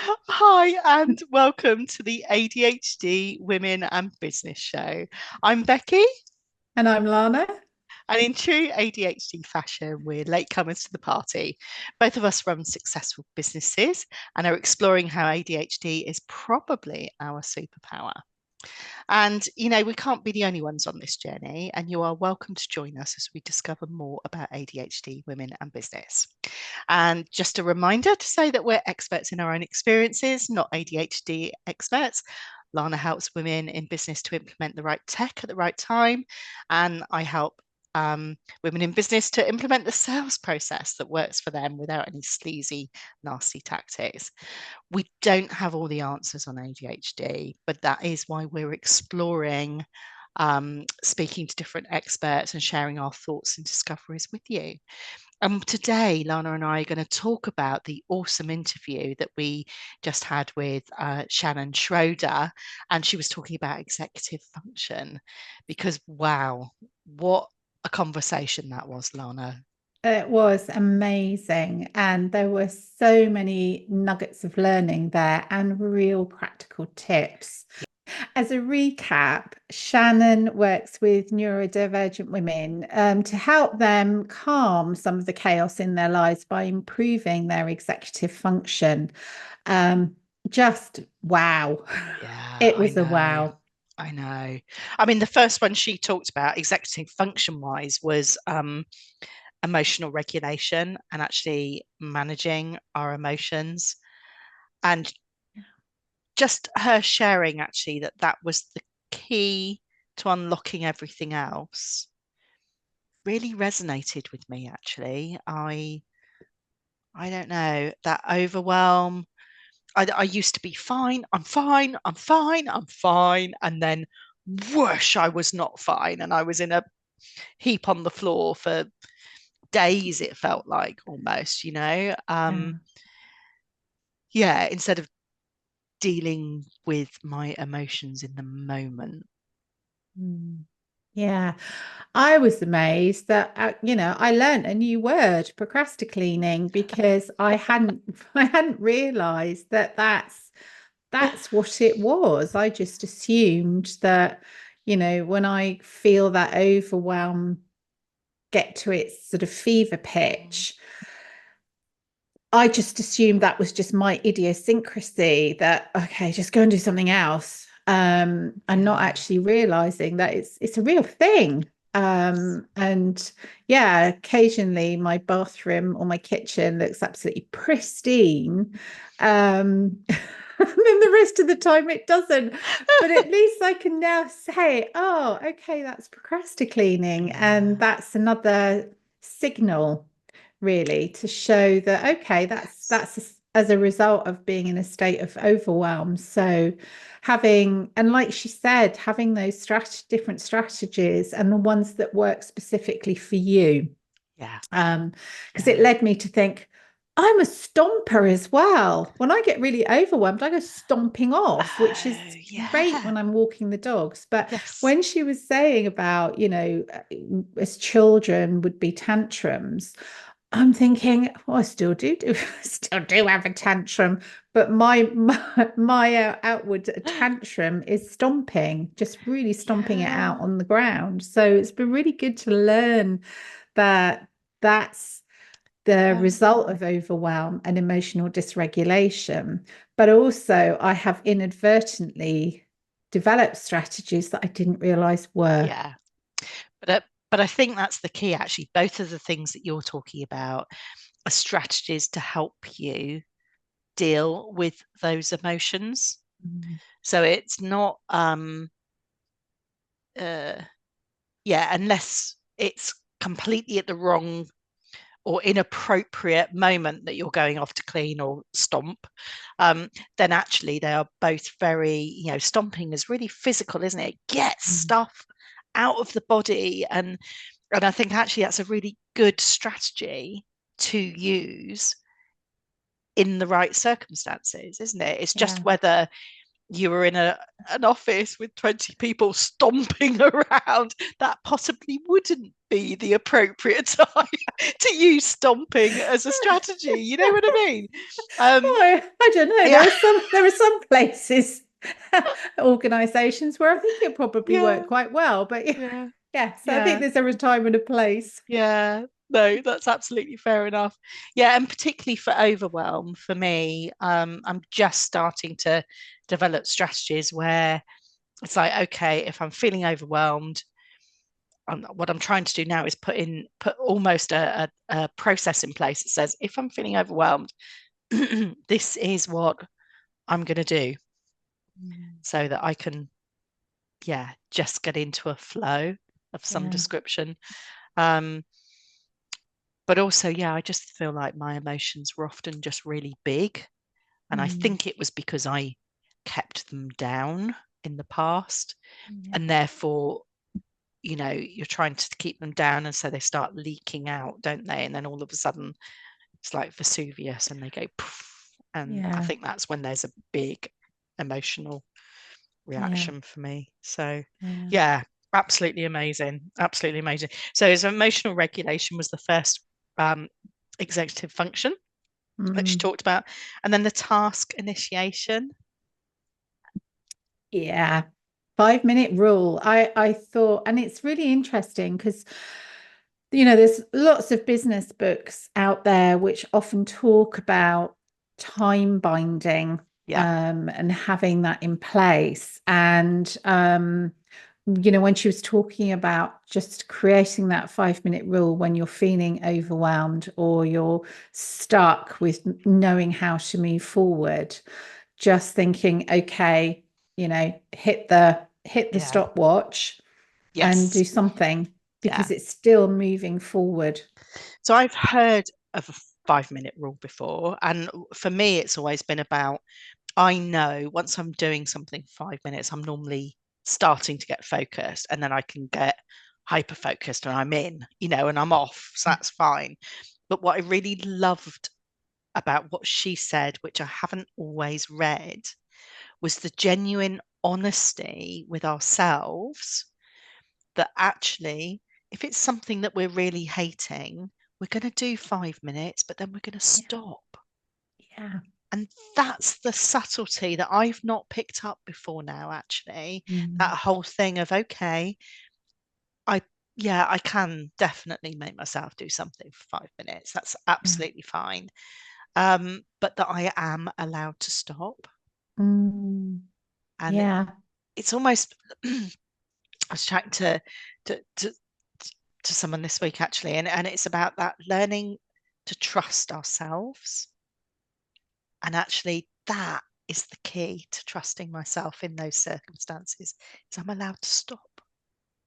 Hi, and welcome to the ADHD Women and Business Show. I'm Becky, And I'm Lana. and in true ADHD fashion, we're latecomers to the party. Both of us run successful businesses and are exploring how ADHD is probably our superpower. And, we can't be the only ones on this journey, and you are welcome to join us as we discover more about ADHD women and business. And just a reminder to say that we're experts in our own experiences, not ADHD experts. Lana helps women in business to implement the right tech at the right time, and I help women in business to implement the sales process that works for them without any sleazy, nasty tactics. We don't have all the answers on ADHD, but that is why we're exploring, speaking to different experts and sharing our thoughts and discoveries with you. Today, Lana and I are going to talk about the awesome interview that we just had with Shannyn Schroeder, and she was talking about executive function. Because, wow, what a conversation that was, Lana. It was amazing. And there were so many nuggets of learning there and real practical tips. As a recap, Shannyn works with neurodivergent women to help them calm some of the chaos in their lives by improving their executive function. Um, just wow. Yeah, It I was a know. wow. I know. I mean, the first one she talked about, executive function wise, was emotional regulation and actually managing our emotions. And just her sharing actually that that was the key to unlocking everything else really resonated with me actually. I don't know, that overwhelm. I used to be fine, I'm fine, I'm fine, I'm fine, and then whoosh, I was not fine, and I was in a heap on the floor for days, it felt like, almost, Yeah. yeah, instead of dealing with my emotions in the moment. Mm. Yeah, I was amazed that I learned a new word, procrasti-cleaning, because I hadn't realized that that's what it was. I just assumed that, when I feel that overwhelm get to its sort of fever pitch, I just assumed that was just my idiosyncrasy, that okay, just go and do something else. And not Yeah. actually realizing that it's a real thing. And yeah, occasionally my bathroom or my kitchen looks absolutely pristine. And then the rest of the time it doesn't. But at least I can now say, oh, okay, that's procrasti-cleaning. And Yeah. that's another signal really to show that okay, Yes. as a result of being in a state of overwhelm. So having, and like she said, having those different strategies and the ones that work specifically for you. Yeah. Because it Yeah. led me to think I'm a stomper as well. When I get really overwhelmed, I go stomping off, which Oh, is great yeah. when I'm walking the dogs. But Yes. when she was saying about, as children would be tantrums, I'm thinking, oh, I still do still do have a tantrum, but my outward tantrum is stomping, just really stomping it Yeah. out on the ground. So it's been really good to learn that that's the Yeah. result of overwhelm and emotional dysregulation. But also, I have inadvertently developed strategies that I didn't realize were. Yeah. But I think that's the key actually. Both of the things that you're talking about are strategies to help you deal with those emotions. Mm. So it's not uh yeah, unless it's completely at the wrong or inappropriate moment that you're going off to clean or stomp, then actually they are both very, stomping is really physical, isn't it? It gets Mm. stuff out of the body. And I think actually that's a really good strategy to use in the right circumstances, isn't it? It's just Yeah. whether you were in an office with 20 people stomping around, that possibly wouldn't be the appropriate time to use stomping as a strategy. You know what I mean? I don't know. Yeah, There are some places, organisations where I think it probably yeah, worked quite well. But yeah, yeah, yeah. So I think yeah, there's a time and a place. yeah. No, that's absolutely fair enough. Yeah, and particularly for overwhelm, for me, I'm just starting to develop strategies where it's like, okay, if I'm feeling overwhelmed, what I'm trying to do now is put almost a process in place that says, if I'm feeling overwhelmed, this is what I'm going to do Mm. so that I can, yeah, just get into a flow of some Yeah. description. Um, but also, yeah, I just feel like my emotions were often just really big. And I Mm. think it was because I kept them down in the past. Yeah. And therefore, you're trying to keep them down. And so they start leaking out, don't they? And then all of a sudden, it's like Vesuvius and they go poof. And I Yeah. think that's when there's a big emotional Yeah. reaction for me. So, Yeah. yeah, absolutely amazing. Absolutely amazing. So, as emotional regulation was the first um, executive function that she Mm. talked about. And then the task initiation. Yeah. 5 minute rule. I thought, and it's really interesting because there's lots of business books out there which often talk about time binding, Yeah, and having that in place. And when she was talking about just creating that 5 minute rule when you're feeling overwhelmed or you're stuck with knowing how to move forward, just thinking, okay, hit the yeah, stopwatch and yes, do something yeah. because it's still moving forward. So I've heard of a 5 minute rule before. And for me, it's always been about, I know once I'm doing something 5 minutes, I'm normally starting to get focused and then I can get hyper focused and I'm in, and I'm off. So that's fine. But what I really loved about what she said, which I haven't always read, was the genuine honesty with ourselves that actually, if it's something that we're really hating, we're going to do 5 minutes, but then we're going to Yeah. stop. Yeah. And that's the subtlety that I've not picked up before now, actually. That Mm. whole thing of, okay, I, yeah, I can definitely make myself do something for 5 minutes. That's Yeah. absolutely fine. But that I am allowed to stop. Mm. And Yeah. it's almost, I was chatting to, to, to someone this week, actually, and it's about that learning to trust ourselves. And actually, that is the key to trusting myself in those circumstances, is I'm allowed to stop.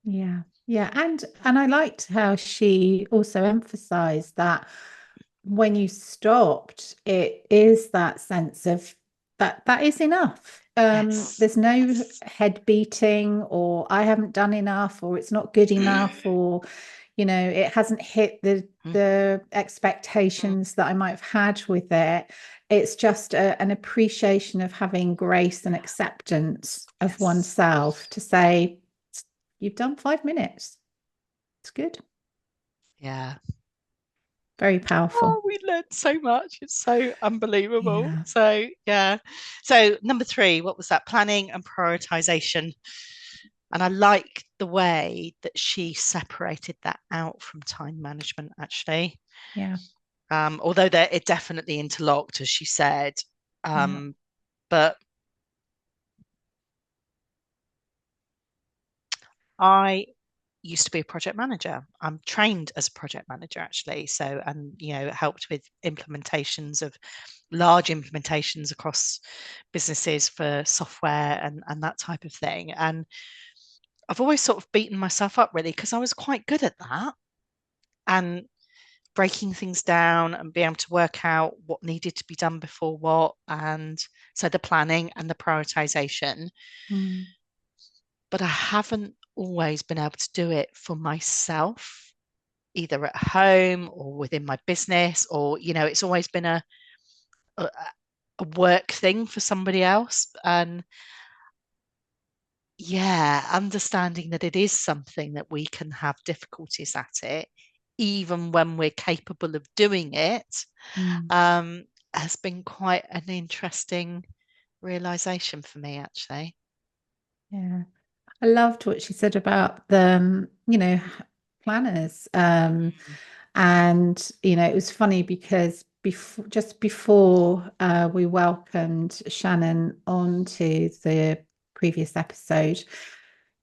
Yeah. Yeah. And I liked how she also emphasized that when you stopped, it is that sense of that is enough. Yes. There's no Yes. head beating or I haven't done enough or it's not good enough or it hasn't hit the expectations that I might have had with it. It's just an appreciation of having grace and acceptance of Yes. oneself to say, you've done 5 minutes. It's good. Yeah. Very powerful. Oh, we learned so much. It's so unbelievable. Yeah. So, yeah. So, number three, what was that? Planning and prioritization. And I like the way that she separated that out from time management, actually. Yeah. Although they're it definitely interlocked, as she said. Yeah. But I used to be a project manager. I'm trained as a project manager, actually. So, and helped with implementations of large implementations across businesses for software and that type of thing. And I've always sort of beaten myself up, really, because I was quite good at that and breaking things down and being able to work out what needed to be done before what. And so the planning and the prioritization. Mm. But I haven't always been able to do it for myself, either at home or within my business, or it's always been a, a work thing for somebody else. And yeah, understanding that it is something that we can have difficulties at it, even when we're capable of doing it, Mm. um, has been quite an interesting realization for me, actually. Yeah. I loved what she said about the, planners. And, it was funny because just before we welcomed Shannyn onto the previous episode,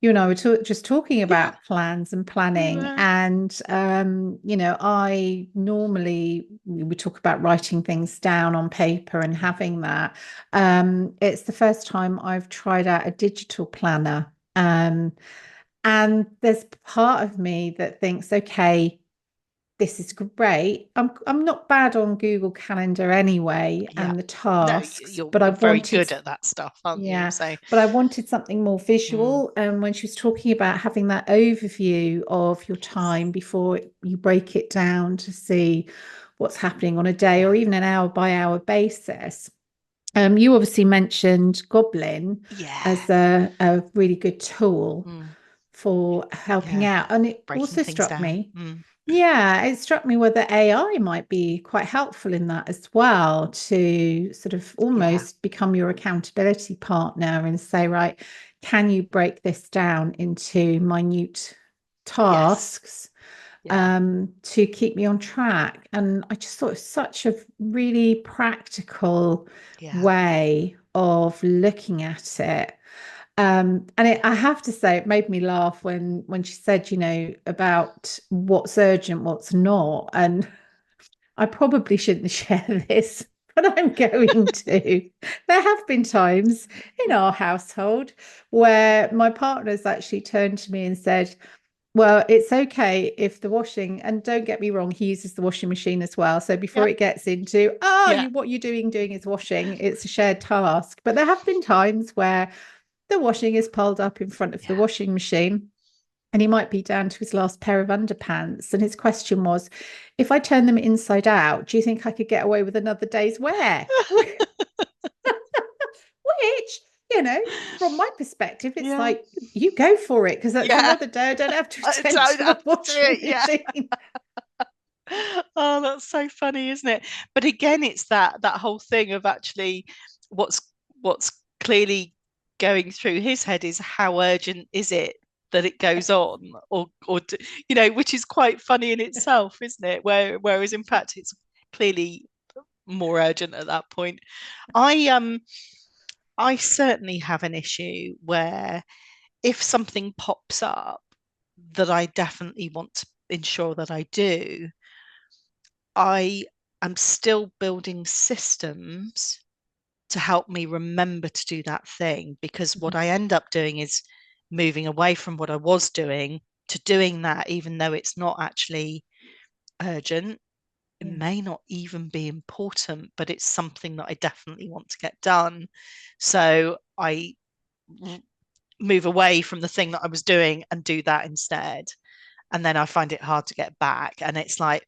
you and I were just talking Yeah, about plans and we planning. were. And, I normally, we talk about writing things down on paper and having that. It's the first time I've tried out a digital planner. And there's part of me that thinks, okay, this is great. I'm not bad on Google Calendar anyway Yeah. and the No, tasks, you're but I very wanted, good at that stuff, aren't you? yeah, So, but I wanted something more mm, visual. And when she was talking about having that overview of your yes. time before you break it down to see what's happening on a day or Yeah. even an hour by hour basis. You obviously mentioned Goblin Yeah. as a really good tool Mm, for helping yeah. out. And it Breaking also things struck down. me, yeah, it struck me whether AI might be quite helpful in that as well, to sort of Yeah. almost become your accountability partner and say, right, can you break this down into minute Yes. tasks Yeah. to keep me on track? And I just thought it was such a really practical Yeah. way of looking at it. I have to say, it made me laugh when she said, about what's urgent, what's not. And I probably shouldn't share this, but I'm going to. There have been times in our household where my partner's actually turned to me and said, well, it's okay if the washing, and don't get me wrong, he uses the washing machine as well. So before Yeah. it gets into, oh, Yeah. what you're doing is washing, it's a shared task. But there have been times where the washing is piled up in front of the Yeah. washing machine, and he might be down to his last pair of underpants. And his question was, if I turn them inside out, do you think I could get away with another day's wear? Which, from my perspective, it's Yeah. like, you go for it, because that's Yeah. another day I don't have to I attend don't to a have to do washing it. Yeah. machine. Oh, that's so funny, isn't it? But again, it's that whole thing of actually what's what's clearly going through his head is how urgent is it that it goes on, which is quite funny in itself, isn't it? Whereas in fact it's clearly more urgent at that point. I I certainly have an issue where if something pops up that I definitely want to ensure that I do, I am still building systems to help me remember to do that thing, because what I end up doing is moving away from what I was doing to doing that, even though it's not actually urgent. It Yeah. may not even be important, but it's something that I definitely want to get done. So I move away from the thing that I was doing and do that instead. And then I find it hard to get back. And it's like,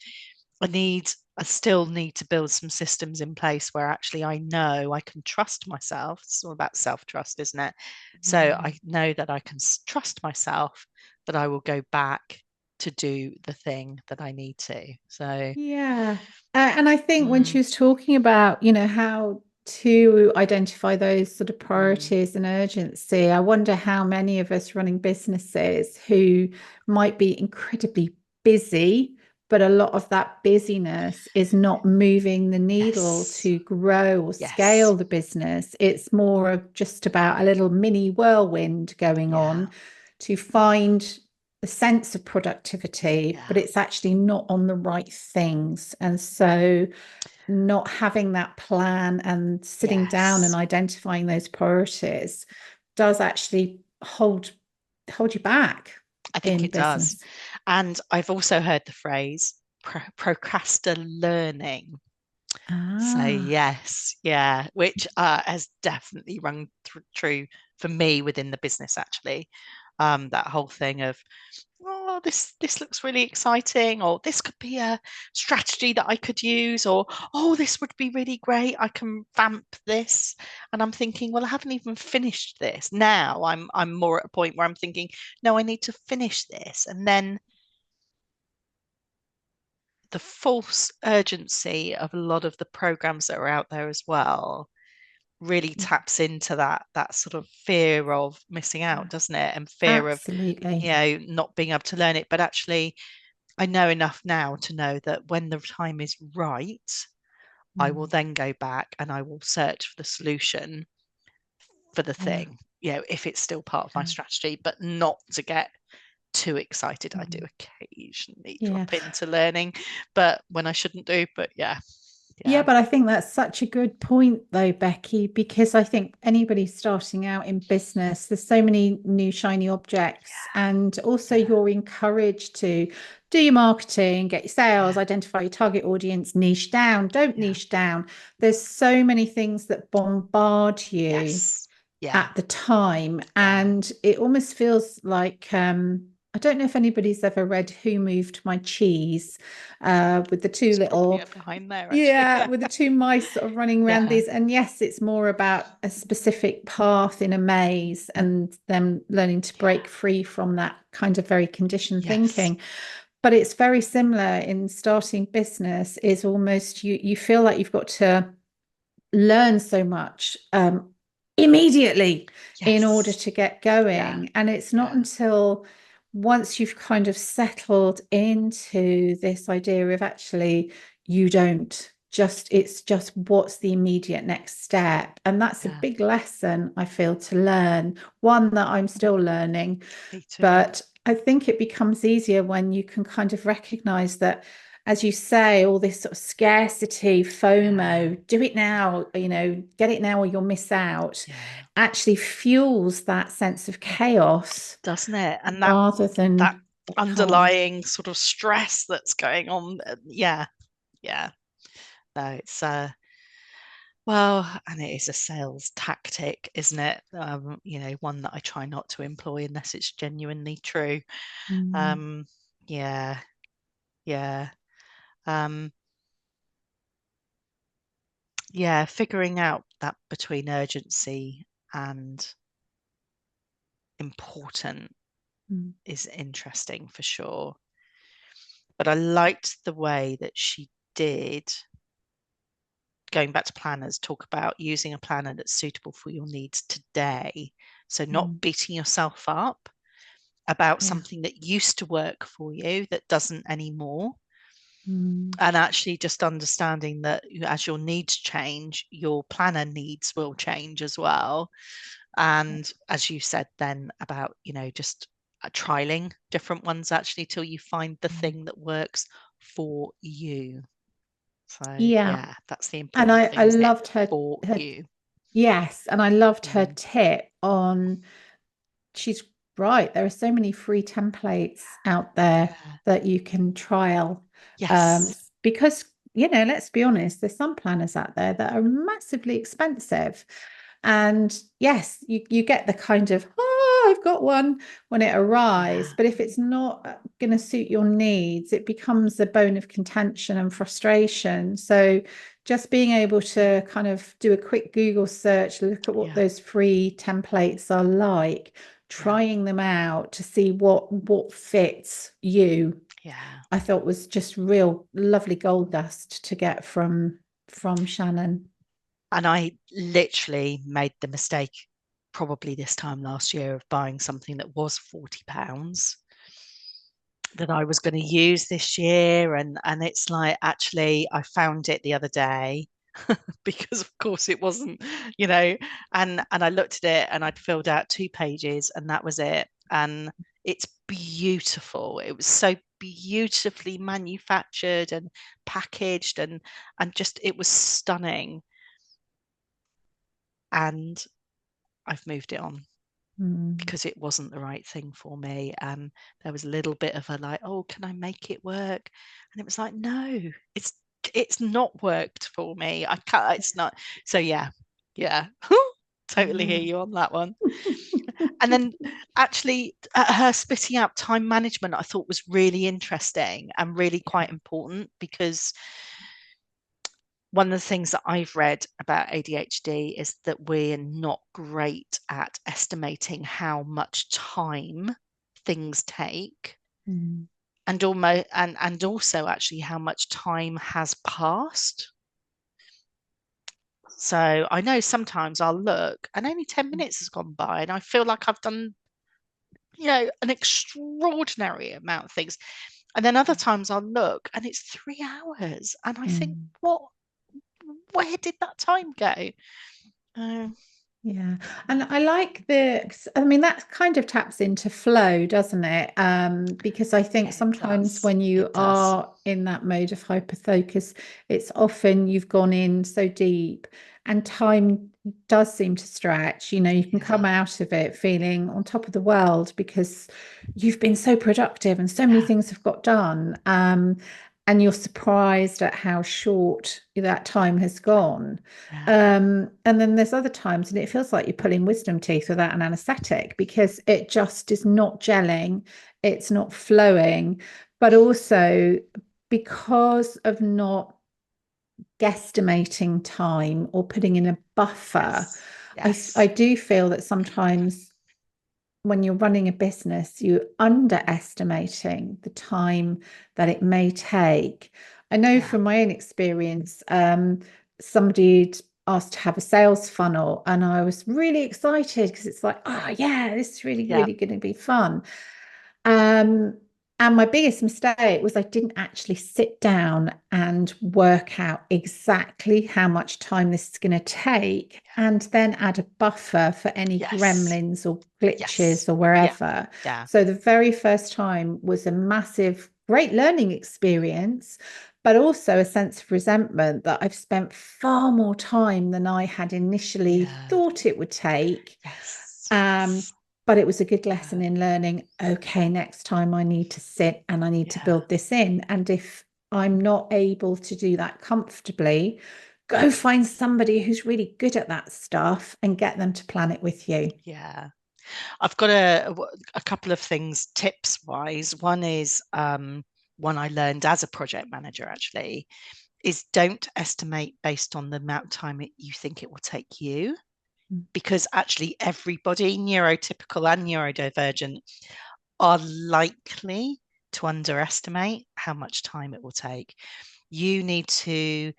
I still need to build some systems in place where actually I know I can trust myself. It's all about self-trust, isn't it? So Yeah. I know that I can trust myself that I will go back to do the thing that I need to. So, Yeah. And I think when she mm, was talking about, how to identify those sort of mm, priorities and urgency, I wonder how many of us running businesses who might be incredibly busy, but a lot of that busyness is not moving the needle yes, to grow or yes, scale the business. It's more of just about a little mini whirlwind going yeah, on to find the sense of productivity, but yeah, it's actually not on the right things. And so, not having that plan and sitting down and yes. identifying those priorities does actually hold you back I think in it does. business. And I've also heard the phrase procrastinating. So Ah, yes, yeah, which has definitely rung true for me within the business actually. That whole thing of oh, this looks really exciting, or this could be a strategy that I could use, or oh, this would be really great. I can vamp this. And I'm thinking, well, I haven't even finished this. Now I'm more at a point where I'm thinking, no, I need to finish this. And then the false urgency of a lot of the programs that are out there as well really taps into that sort of fear of missing out, doesn't it? And fear of, Absolutely. not being able to learn it. But actually, I know enough now to know that when the time is right, I will Mm. then go back and I will search for the solution for the Yeah. thing, if it's still part of my Yeah. strategy, but not to get too excited. I do Mm. occasionally Yeah. drop into learning, but when I shouldn't do. But yeah, Yeah, yeah, but I think that's such a good point, though, Becky, because I think anybody starting out in business, there's so many new shiny objects, and also yeah, you're encouraged to do your marketing, get your sales, yeah, identify your target audience, niche down, don't yeah, niche down. There's so many things that bombard you yes, yeah, at the time, yeah. and it almost feels like I don't know if anybody's ever read Who Moved My Cheese, with the two It's probably little, up behind there, actually. yeah, Yeah, with the two mice sort of running around yeah, these. And yes, it's more about a specific path in a maze and them learning to yeah, break free from that kind of very conditioned yes, thinking. But it's very similar in starting business, is almost you feel like you've got to learn so much immediately in order yes, to get yeah, going. And it's not yeah, until once you've kind of settled into this idea of actually you don't just, it's just what's the immediate next step. And that's a yeah. big lesson, I feel, to learn, one that I'm still learning. Me too. But I think it becomes easier when you can kind of recognize that, as you say, all this sort of scarcity, Yeah, FOMO, do it now, get it now or you'll miss out, yeah. actually fuels that sense of chaos Doesn't it? And rather that than calm. underlying sort of stress that's going on. Yeah, yeah. No, it's well, and it is a sales tactic, isn't it? One that I try not to employ unless it's genuinely true. Mm, Um, yeah, yeah. Um, yeah, figuring out that between urgency and important mm, is interesting for sure. But I liked the way that she did, going back to planners, talk about using a planner that's suitable for your needs today. So not mm, beating yourself up about yeah. something that used to work for you that doesn't anymore. Mm, And actually just understanding that as your needs change, your planner needs will change as well. yeah. And as you said then about, just trialing different ones actually till you find the Mm. thing that works for you. So Yeah. yeah, that's the And important I thing, isn't it? loved For her, you. yes, and I loved her Mm. tip on, she's right. There are so many free templates out there Yeah. that you can trial. Um, Yes. because, let's be honest, there's some planners out there that are massively expensive. And yes, you get the kind of, oh, I've got one when it arrives. Yeah. But if it's not going to suit your needs, it becomes a bone of contention and frustration. So just being able to kind of do a quick Google search, look at what Yeah. those free templates are like, Yeah. trying them out to see what fits you, Yeah. I thought was just real lovely gold dust to get from Shannyn. And I literally made the mistake probably this time last year of buying something that was £40 that I was going to use this year. And it's like, actually, I found it the other day because of course it wasn't, and I looked at it and I'd filled out 2 pages and that was it. And it's beautiful. It was so beautifully manufactured and packaged, and just it was stunning. And I've moved it on Mm, because it wasn't the right thing for me. And there was a little bit of a like, oh, can I make it work? And it was like, no, it's not worked for me. I can't, it's not. So yeah, yeah. Totally hear yeah. you on that one. And then actually her spitting out time management, I thought was really interesting and really quite important, because one of the things that I've read about ADHD is that we're not great at estimating how much time things take, Mm. and also actually how much time has passed. So I know sometimes I'll look and only 10 minutes has gone by and I feel like I've done, an extraordinary amount of things. And then other times I'll look and it's 3 hours and I think, Mm. where did that time go? Uh, Yeah. And I like I mean, that kind of taps into flow, doesn't it? Because I think yeah, it sometimes does. when you It does. are in that mode of hyperfocus, it's often you've gone in so deep and time does seem to stretch. You can come Yeah, out of it feeling on top of the world because you've been so productive and so many yeah, things have got done. And you're surprised at how short that time has gone. yeah, And then there's other times, and it feels like you're pulling wisdom teeth without an anesthetic because it just is not gelling, it's not flowing, but also because of not guesstimating time or putting in a buffer, yes, I yes, do feel that sometimes when you're running a business, you're underestimating the time that it may take. I know yeah, from my own experience, somebody'd asked to have a sales funnel, and I was really excited because it's like, oh, yeah, this is really, yeah, really going to be fun. Um, and my biggest mistake was I didn't actually sit down and work out exactly how much time this is going to take and then add a buffer for any yes, gremlins or glitches yes, or yeah, wherever. yeah, So the very first time was a massive, great learning experience, but also a sense of resentment that I've spent far more time than I had initially yeah, thought it would take. yes, Um, yes, but it was a good yeah, lesson in learning, okay, next time I need to sit and I need to yeah, build this in. And if I'm not able to do that comfortably, go find somebody who's really good at that stuff and get them to plan it with you. yeah. I've got a couple of things tips wise. One is one I learned as a project manager actually is don't estimate based on the amount of time you think it will take you, because actually everybody, neurotypical and neurodivergent, are likely to underestimate how much time it will take. You need to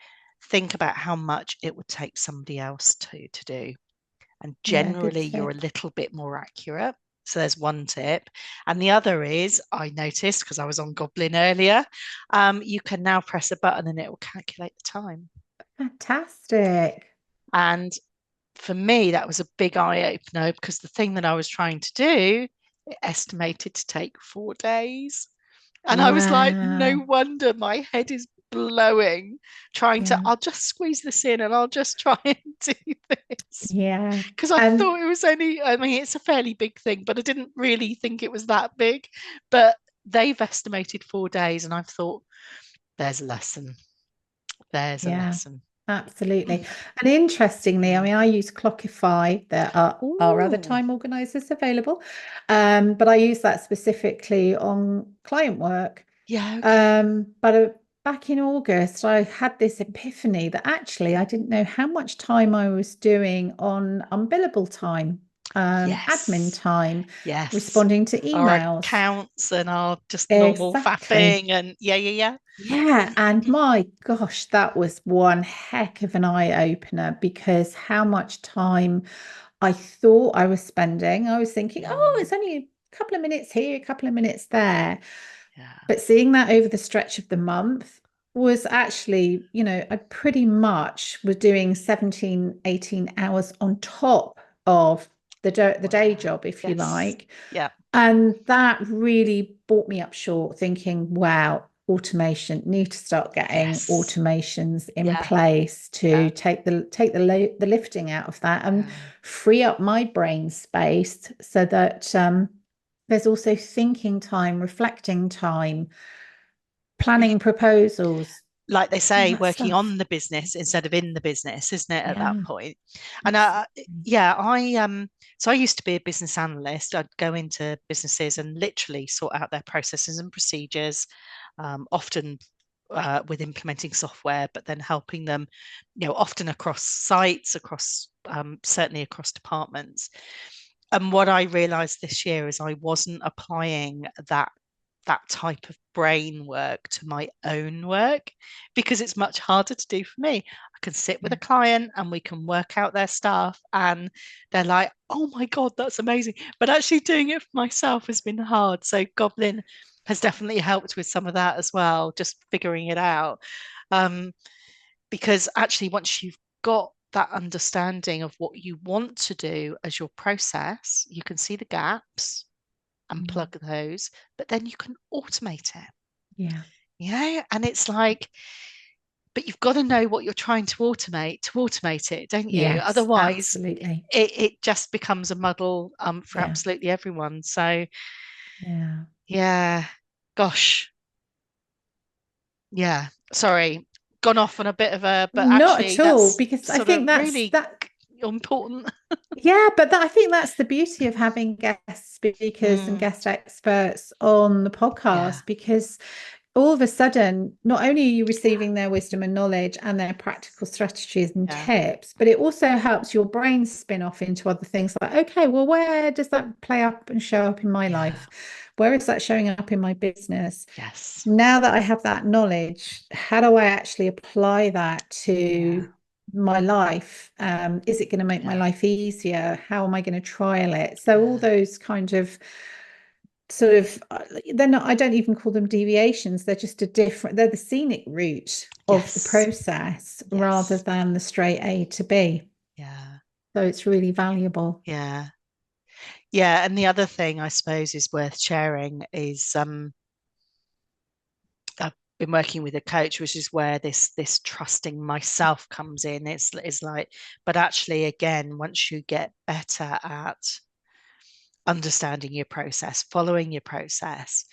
think about how much it would take somebody else to do. And Yeah, good generally, you're a tip. little bit more accurate. So there's one tip. And the other is, I noticed because I was on Goblin earlier, you can now press a button and it will calculate the time. Fantastic. And for me, that was a big eye opener because the thing that I was trying to do, it estimated to take 4 days. And I was like, no Wow. wonder my head is blowing, trying to, Yeah. I'll just squeeze this in and I'll just try and do this. Yeah. Because I And thought it was only, I mean, it's a fairly big thing, but I didn't really think it was that big. But they've estimated 4 days, and I've thought, there's a lesson. There's a yeah. lesson. Absolutely. And interestingly, I Yeah. mean, I use Clockify. There are other Ooh, time organizers available, but I use that specifically on client work. yeah, okay. But back in August, I had this epiphany that actually I didn't know how much time I was doing on unbillable time, admin Yes, time, yes. responding to Our emails. accounts and our just normal Exactly. faffing and yeah, yeah, Yeah, and yeah. my gosh, that was one heck of an eye opener because how much time I thought I was spending, I was thinking, oh, Mm, it's only a couple of minutes here, a couple of minutes there. yeah. But seeing that over the stretch of the month was actually, I pretty much was doing 17, 18 hours on top of the day Wow. job, if you Yes. like. Yeah. And that really brought me up short, thinking, wow, automation, need to start getting Yes. automations in Yeah. place to Yeah. take the lifting out of that and Yeah. free up my brain space so that there's also thinking time, reflecting time, planning proposals. like they all say, that working stuff. on the business instead of in the business, isn't it, at that Yeah, point? And absolutely. yeah, so I used to be a business analyst. I'd go into businesses and literally sort out their processes and procedures, often with implementing software, but then helping them, often across sites, across certainly across departments. And what I realized this year is I wasn't applying that type of brain work to my own work because it's much harder to do for me. I can sit with Yeah. a client and we can work out their stuff and they're like, oh my God, that's amazing. But actually doing it for myself has been hard. So Goblin has definitely helped with some of that as well, just figuring it out. Um, because actually, once you've got that understanding of what you want to do as your process, you can see the gaps and Mm. plug those, but then you can automate it. Yeah. And it's like, but you've got to know what you're trying to automate it, don't you? Yes, Otherwise, absolutely. it just becomes a muddle for Yeah. absolutely everyone. So, Yeah. yeah, gosh, yeah, sorry, gone off on a bit of a, but Not actually, at all, that's because I sort think of that's really that. important. Yeah, but I think that's the beauty of having guest speakers and Mm, guest experts on the yeah, podcast, because all of a sudden, not only are you receiving their wisdom and knowledge and their practical strategies and yeah, tips, but it also helps your brain spin off into other things like, okay, well, where does that play up and show up in my yeah, life? Where is that showing up in my business? yes, Now that I have that knowledge, how do I actually apply that yeah, to my life? Is it going to make my yeah, life easier? How am I going to trial it? So all yeah, those kind of sort of they're not, I don't even call them deviations. They're just they're the scenic route of the yes, process rather yes, than the straight A to B. yeah, So it's really valuable. yeah. Yeah, and the other thing I suppose is worth sharing is I've been working with a coach, which is where this trusting myself comes in. It's like, but actually, again, once you get better at understanding your process, following your process,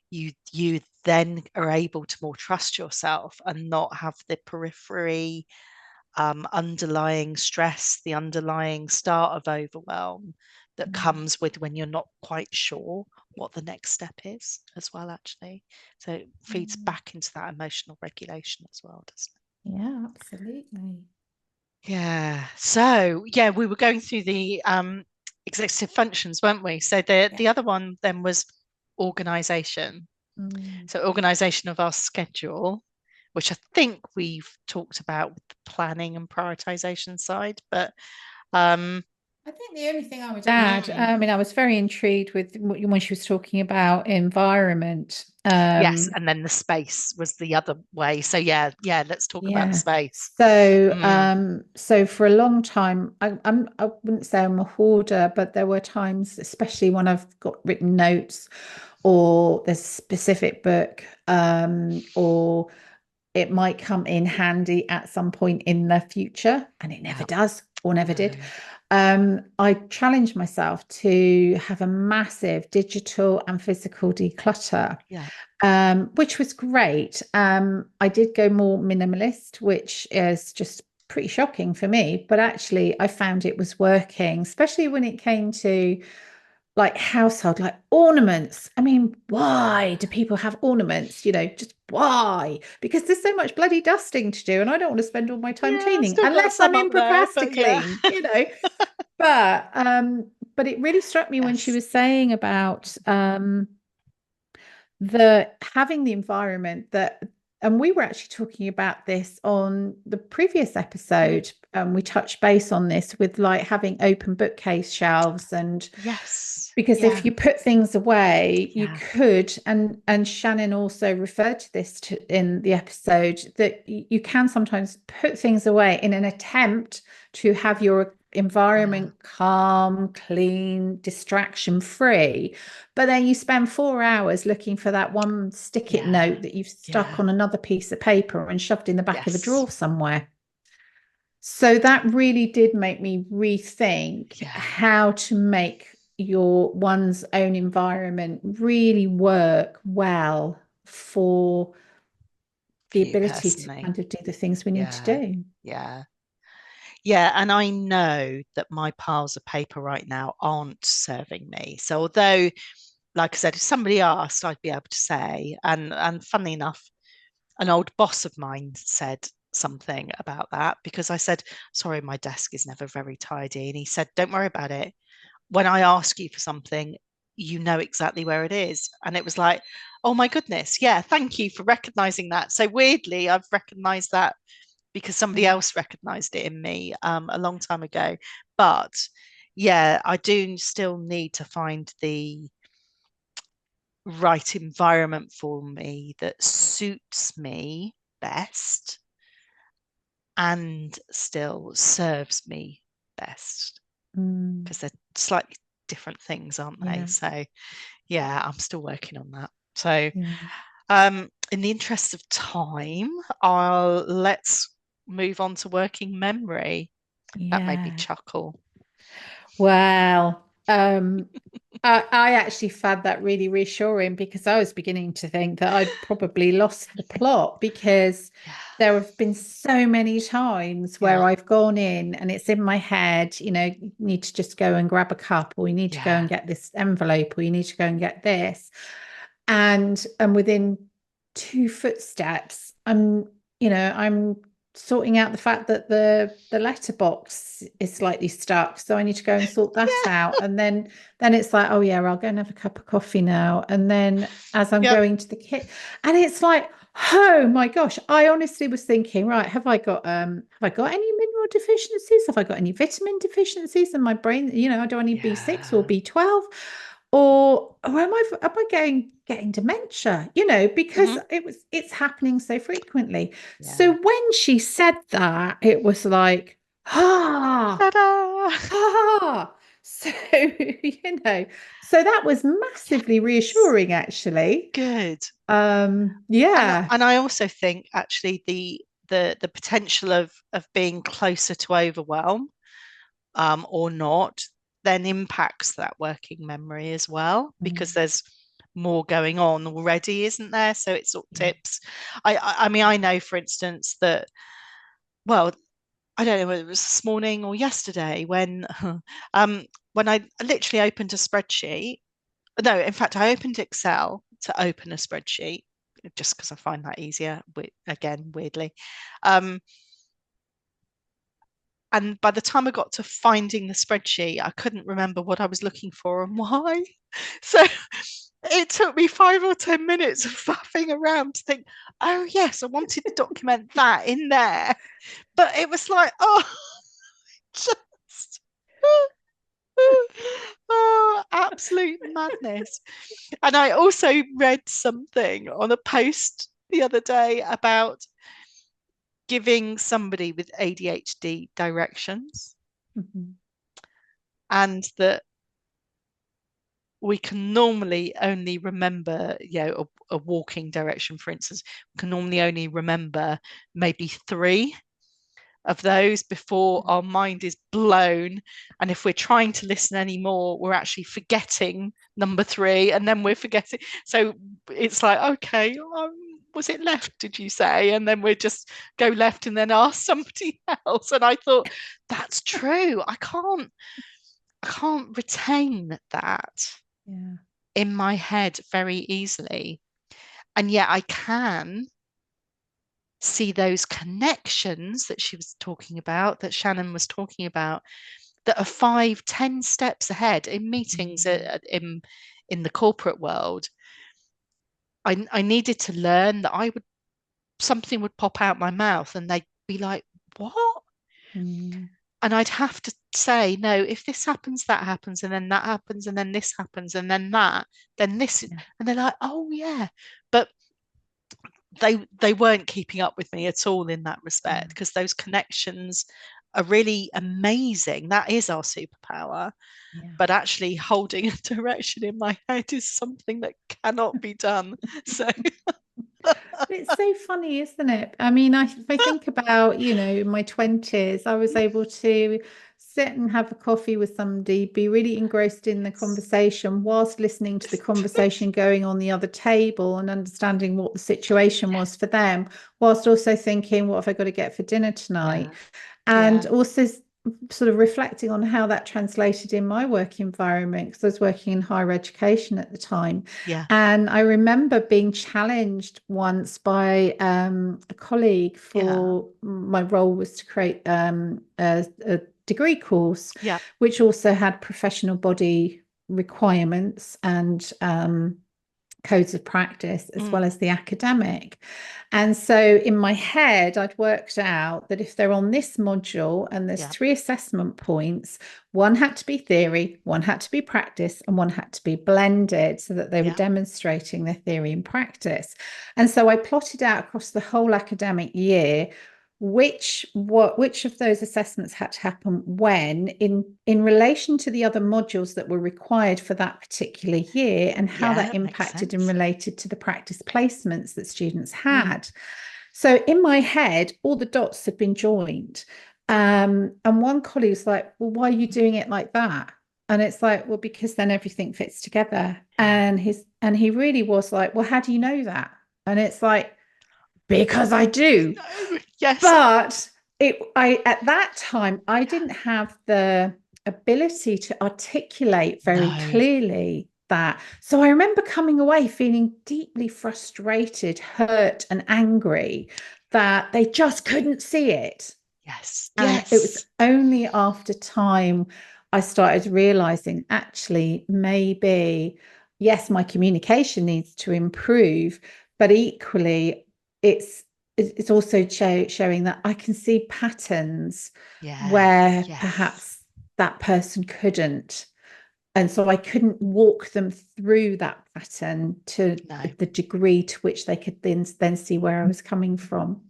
you then are able to more trust yourself and not have the periphery underlying stress, the underlying start of overwhelm that Mm. comes with when you're not quite sure what the next step is as well, actually. So it feeds Mm. back into that emotional regulation as well, doesn't Yeah, absolutely. it? Yeah. So yeah, we were going through the executive functions, weren't we? So Yeah. the other one then was organization. Mm. So organization of our schedule, which I think we've talked about with the planning and prioritization side, but um, I think the only thing I would add, mm, I mean, I was very intrigued with when she was talking about environment. yes, and then the space was the other way. So yeah, yeah, let's talk about the Yeah. space. So, Mm, so for a long time, I wouldn't say I'm a hoarder, but there were times, especially when I've got written notes or there's a specific book, or it might come in handy at some point in the future, and it never yeah, does or never did. no, I challenged myself to have a massive digital and physical declutter, yeah, which was great. I did go more minimalist, which is just pretty shocking for me, but actually I found it was working, especially when it came to like household, like ornaments. I mean, why do people have ornaments? Just why? Because there's so much bloody dusting to do, and I don't want to spend all my time yeah, I've cleaning still got unless I'm some in up there, but yeah, Procrasti-Clean. But it really struck me when she yes, was saying about the having the environment that, and we were actually talking about this on the previous mm, episode. We touched base on this with like having open bookcase shelves, and yes, because yeah, if you put things away, you yeah, could, and Shannyn also referred to this in the episode, that you can sometimes put things away in an attempt to have your yeah, environment calm, clean, distraction free. But then you spend 4 hours looking for that one stick it yeah, note that you've stuck yeah, on another piece of paper and shoved in the back of a yes, drawer somewhere. So that really did make me rethink yeah, how to make your one's own environment really work well for for the you ability to personally. kind of do the things we need to Yeah. do. Yeah. Yeah, and I know that my piles of paper right now aren't serving me. So although, like I said, if somebody asked, I'd be able to say. And funnily enough, an old boss of mine said something about that because I said, sorry, my desk is never very tidy. And he said, don't worry about it. When I ask you for something, you know exactly where it is. And it was like, oh my goodness, yeah, thank you for recognizing that. So weirdly, I've recognized that because somebody Mm. else recognized it in me a long time ago. But yeah, I do still need to find the right environment for me that suits me best and still serves me best Mm. because they're slightly different things, aren't they? Yeah, So yeah, I'm still working on that. So yeah, in the interest of time, I'll let's move on to working memory. That made me yeah. chuckle. Well, I actually found that really reassuring because I was beginning to think that I'd probably lost the plot because Yeah, there have been so many times where yeah, I've gone in and it's in my head, you need to just go and grab a cup, or you need to go yeah, and get this envelope, or you need to go and get this. And within two footsteps, I'm sorting out the fact that the letterbox is slightly stuck, so I need to go and sort that yeah, out. And then it's like, oh yeah, I'll go and have a cup of coffee now. And then as I'm yep. going to the kit, and it's like, oh my gosh, I honestly was thinking, right, have I got any mineral deficiencies? Have I got any vitamin deficiencies in my brain? Do I need B6 or Yeah. B12? Or am I getting dementia? Because Hmm. it's happening so frequently. So Yeah. when she said that, it was like, ah, Ta-da! ah. So, so that was massively Yes. reassuring, actually. Good. And Yeah. and I also think actually the potential of being closer to overwhelm or not then impacts that working memory as well because Mm, there's more going on already, isn't there? So it sort of yeah. tips. I mean I know for instance that well I don't know whether it was this morning or yesterday when I literally opened a spreadsheet. No, in fact, I opened Excel to open a spreadsheet just because I find that easier. Again, weirdly, um, and by the time I got to finding the spreadsheet, I couldn't remember what I was looking for and why. So it took me 5 or 10 minutes of faffing around to think, oh yes, I wanted to document that in there, but it was like, oh, just. Oh, absolute madness. And I also read something on a post the other day about giving somebody with ADHD directions, Mhm. and that we can normally only remember, a walking direction, for instance, we can normally only remember maybe three of those before our mind is blown. And if we're trying to listen anymore, we're actually forgetting number three and then we're forgetting. So it's like, okay, was it left, did you say? And then we just go left and then ask somebody else. And I thought, that's true. I can't retain that Yeah. in my head very easily. And yet I can see those connections that she was talking about, that Shannyn was talking about, that are 5, 10 steps ahead in meetings Mm, in the corporate world. I needed to learn that I would something would pop out my mouth and they'd be like, "What?" mm, And I'd have to say, "No, if this happens, that happens, and then that happens, and then this happens, and then that, then this," yeah. and they're like, "Oh yeah," but they weren't keeping up with me at all in that respect Mm, because those connections are really amazing. That is our superpower. yeah. But actually holding a direction in my head is something that cannot be done. So But it's so funny, isn't it? I mean, if I think about, in my 20s, I was able to sit and have a coffee with somebody, be really engrossed in the conversation whilst listening to the conversation going on the other table and understanding what the situation was for them, whilst also thinking, what have I got to get for dinner tonight? And also sort of reflecting on how that translated in my work environment, because I was working in higher education at the time. And I remember being challenged once by a colleague for my role was to create a degree course, which also had professional body requirements and codes of practice as well as the academic. And so in my head, I'd worked out that if they're on this module and there's 3 assessment points, one had to be theory, one had to be practice, and one had to be blended so that they were demonstrating their theory and practice. And so I plotted out across the whole academic year which of those assessments had to happen when in relation to the other modules that were required for that particular year, and how that impacted and related to the practice placements that students had. So in my head, all the dots had been joined. And one colleague was like, well, why are you doing it like that? And it's like, well, because then everything fits together. And he really was like, well, how do you know that? And it's like, because I do. But at that time, I didn't have the ability to articulate very clearly that. So I remember coming away feeling deeply frustrated, hurt, and angry that they just couldn't see it. And it was only after time I started realizing, actually, maybe, yes, my communication needs to improve, but equally, it's also showing that I can see patterns where perhaps that person couldn't. And so I couldn't walk them through that pattern to the degree to which they could then see where I was coming from.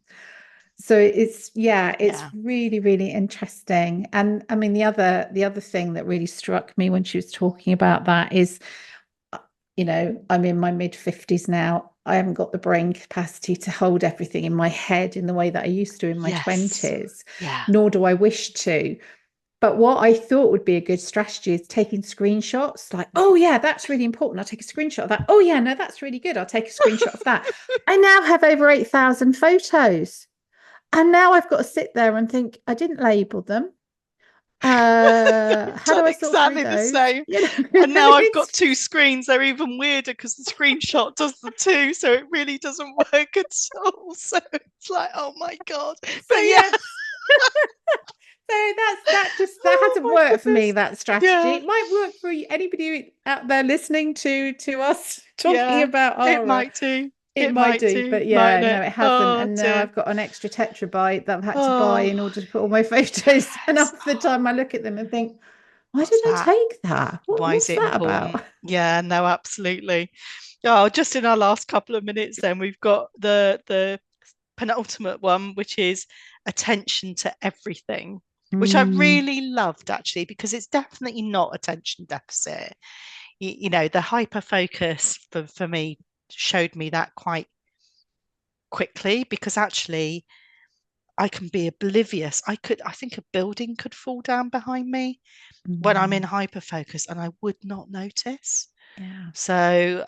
So it's really, really interesting. And I mean, the other thing that really struck me when she was talking about that is, I'm in my mid-50s now. I haven't got the brain capacity to hold everything in my head in the way that I used to in my 20s, nor do I wish to. But what I thought would be a good strategy is taking screenshots, like, oh, yeah, that's really important. I'll take a screenshot of that. Oh, yeah, no, that's really good. I'll take a screenshot of that. I now have over 8,000 photos. And now I've got to sit there and think, I didn't label them. How do I sort exactly through the those? same. And now I've got 2 screens. They're even weirder because the screenshot does the 2, so it really doesn't work at all. So it's like, oh my god. But so that hasn't worked for me, that strategy. It might work for anybody out there listening to us talking about our, it might do. It might do, but no, it hasn't. And now I've got an extra tetrabyte that I've had to buy in order to put all my photos. And half the time I look at them and think, why did I take that? What's that about? Yeah, no, absolutely. Oh, just in our last couple of minutes, then we've got the penultimate one, which is attention to everything, which I really loved, actually, because it's definitely not attention deficit. The hyper focus for me showed me that quite quickly, because actually I can be oblivious. I think a building could fall down behind me when I'm in hyper focus and I would not notice. So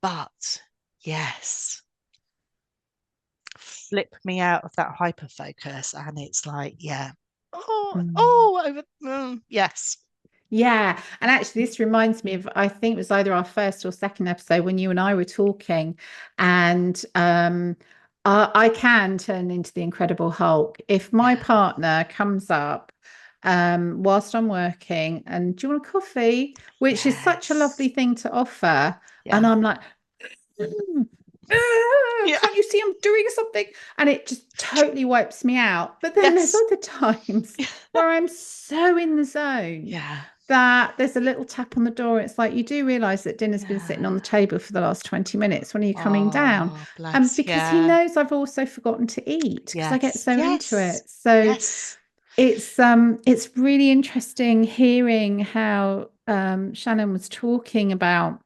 but yes, flip me out of that hyper focus and it's like, yes. Yeah. And actually, this reminds me of, I think it was either our first or second episode when you and I were talking, and I can turn into the Incredible Hulk. If my partner comes up whilst I'm working and, do you want a coffee? Which is such a lovely thing to offer. And I'm like, can't you see I'm doing something? And it just totally wipes me out. But then there's other times where I'm so in the zone that there's a little tap on the door. It's like, you do realize that dinner's been sitting on the table for the last 20 minutes. When are you coming down? Because he knows I've also forgotten to eat, because I get so into it. So it's really interesting hearing how Shannyn was talking about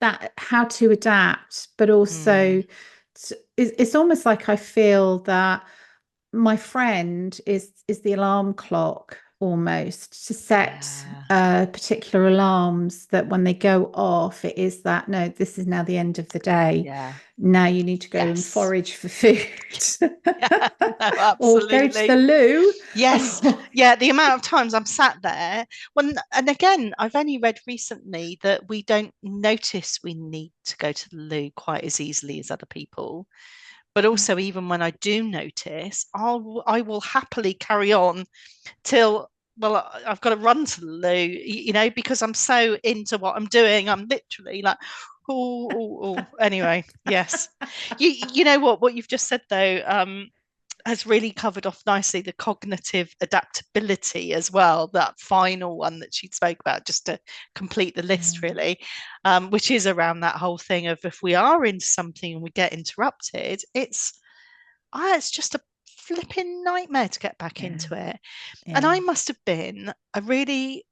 that, how to adapt, but also it's almost like I feel that my friend is the alarm clock, almost, to set Yeah. particular alarms that when they go off, it is that, no, this is now the end of the day. Yeah. Now you need to go and Yes. forage for food. Yeah. No, Or go to the absolutely. loo. Yes. Yeah. The amount of times I'm sat there when, and again, I've only read recently that we don't notice we need to go to the loo quite as easily as other people. But also, even when I do notice, I will happily carry on till, well, I've got to run to the loo, because I'm so into what I'm doing. I'm literally like, oh. Anyway, yes. You know what you've just said though, has really covered off nicely the cognitive adaptability as well. That final one that she spoke about, just to complete the list, Yeah, really, which is around that whole thing of if we are into something and we get interrupted, it's just a flipping nightmare to get back yeah, into it. And yeah, I must have been a really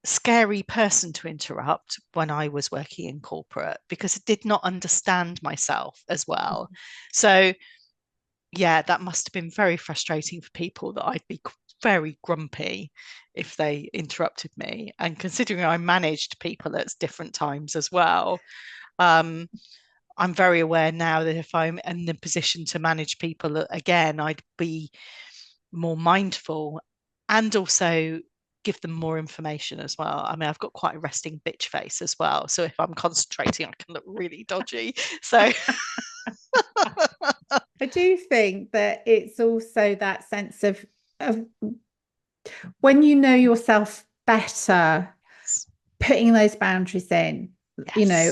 scary person to interrupt when I was working in corporate because I did not understand myself as well. So, yeah, that must have been very frustrating for people that I'd be very grumpy if they interrupted me. And considering I managed people at different times as well, um, I'm very aware now that if I'm in the position to manage people again, I'd be more mindful and also give them more information as well. I mean, I've got quite a resting bitch face as well. So if I'm concentrating, I can look really dodgy. So I do think that it's also that sense of when you know yourself better, yes, putting those boundaries in. You know,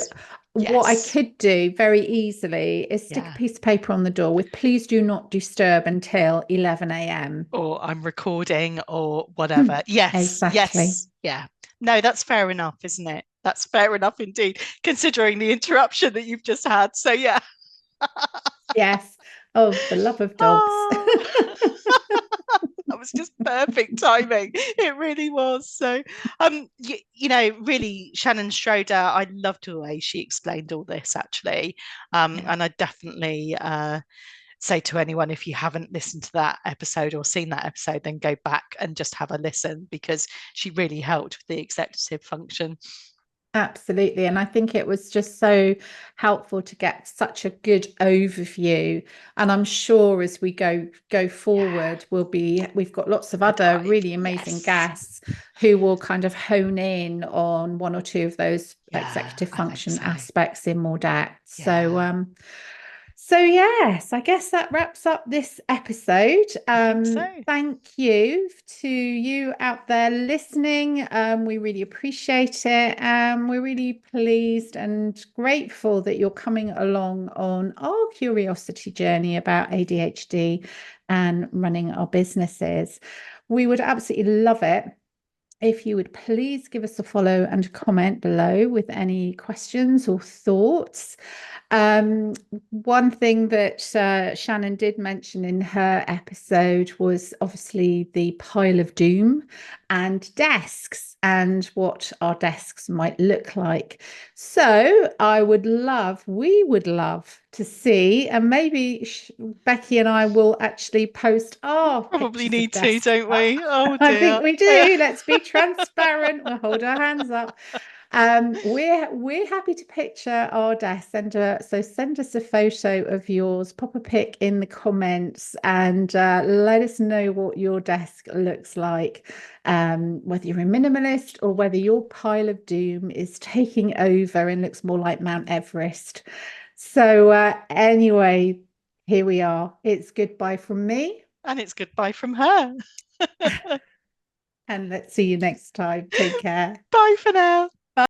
yes, what I yes. could do very easily is stick a Yeah. piece of paper on the door with please do not disturb until 11 a.m. Or I'm recording or whatever. Yes, Exactly. yes, yeah. No, that's fair enough, isn't it? That's fair enough indeed, considering the interruption that you've just had. So yeah. Yes. Oh, the love of dogs. Oh, that was just perfect timing. It really was. So, really, Shannyn Schroeder, I loved the way she explained all this actually. Yeah. And I definitely say to anyone, if you haven't listened to that episode or seen that episode, then go back and just have a listen because she really helped with the executive function. Absolutely. And I think it was just so helpful to get such a good overview. And I'm sure as we go Yeah. forward, we've got lots of Deeper other dive. really amazing Yes. guests who will kind of hone in on one or two of those Yeah, executive I think function so. aspects in more depth. Yeah, So yes, I guess that wraps up this episode. I think so. Thank you to you out there listening. We really appreciate it. We're really pleased and grateful that you're coming along on our curiosity journey about ADHD and running our businesses. We would absolutely love it if you would please give us a follow and comment below with any questions or thoughts. One thing that Shannyn did mention in her episode was obviously the pile of doom and desks and what our desks might look like. So we would love to see, and maybe Becky and I will actually post our Probably pictures of need to, desks don't up. we? Oh I think dear. we do. Let's be transparent. We'll hold our hands up. We're happy to picture our desk. So send us a photo of yours, pop a pic in the comments, and let us know what your desk looks like. Whether you're a minimalist or whether your pile of doom is taking over and looks more like Mount Everest. So anyway, here we are. It's goodbye from me, And it's goodbye from her. and let's see you next time. Take care. Bye for now.